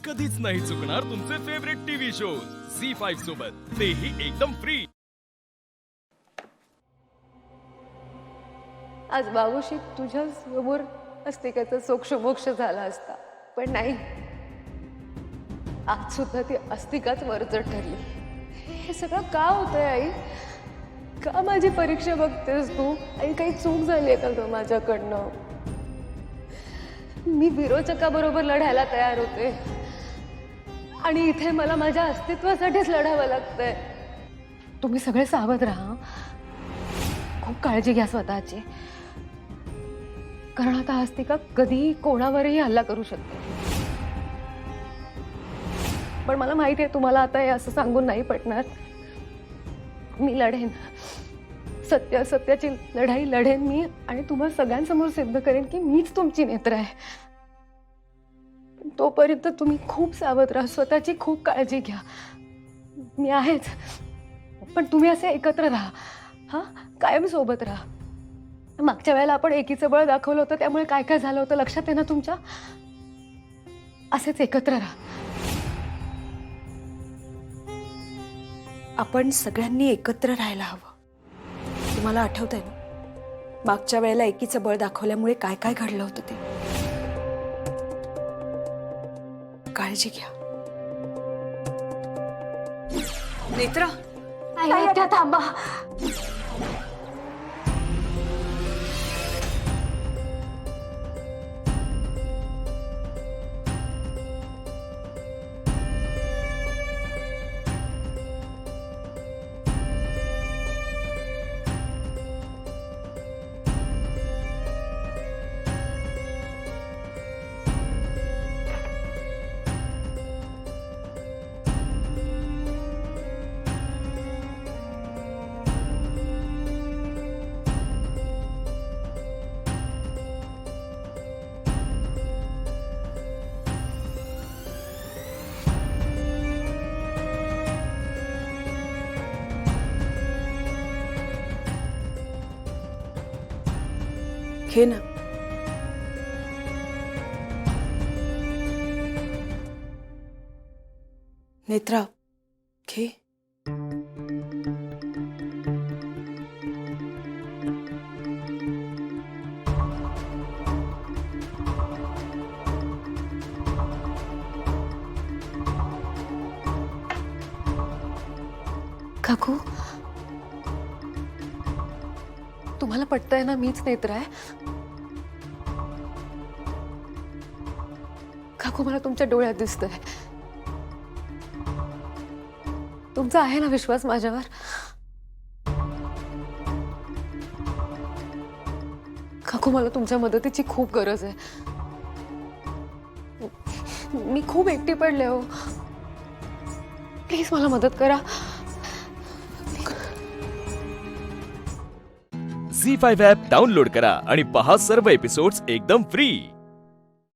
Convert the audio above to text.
कधीच नाही चुकणार तुमचे फेवरेट टीव्ही शोज झी5 सोबत, तेही एकदम फ्री। आज बाबूशी तुझ्या समोर अस्तिकाचा सोक्षमोक्ष झाला असता, पण नाही। आज सुद्धा ती अस्तिकाच वरचढ ठरली। हे सगळं का होतंय आई? का माझी परीक्षा बघतेस तू? आई काही चूक झाली का ग माझ्याकडनं? मी विरोचकाबरोबर लढायला तयार होते आणि इथे मला माझ्या अस्तित्वासाठीच लढावं लागतंय। तुम्ही सगळे सावध राहा, खूप काळजी घ्या स्वतःची, कारण आता अस्तिका कधी कोणावरही हल्ला करू शकते। पण मला माहिती आहे तुम्हाला आता हे असं सांगून नाही पटणार। मी लढेन, सत्याची लढाई लढेन मी, आणि तुम्हाला सगळ्यांसमोर सिद्ध करेन की मीच तुमची नेत्र आहे। तोपर्यंत तुम्ही खूप सावध राहा, स्वतःची खूप काळजी घ्या। मी आहेच, पण तुम्ही असे एकत्र राहा, हा, कायम सोबत राहा। मागच्या वेळेला आपण एकीचं बळ दाखवलं होतं, त्यामुळे काय काय झालं होतं लक्षात आहे ना तुमच्या? असेच एकत्र राहा। आपण सगळ्यांनी एकत्र राहायला हवं। तुम्हाला आठवतंय ना, मागच्या वेळेला एकीचं बळ दाखवल्यामुळे काय काय घडलं होतं ते? काळजी घ्या। नेत्रा, थांबा। घे ना। नेत्रा, घे। काकू, तुम्हाला पटतंय ना मीच नेत्र आहे? काकू, मला तुमच्या डोळ्यात दिसतंय। तुमचा आहे ना विश्वास माझ्यावर? काकू, मला तुमच्या मदतीची खूप गरज आहे। मी खूप एकटी पडले हो, प्लीज मला मदत करा। झी5 ॲप डाउनलोड करा आणि पहा सर्व एपिसोड्स एकदम फ्री।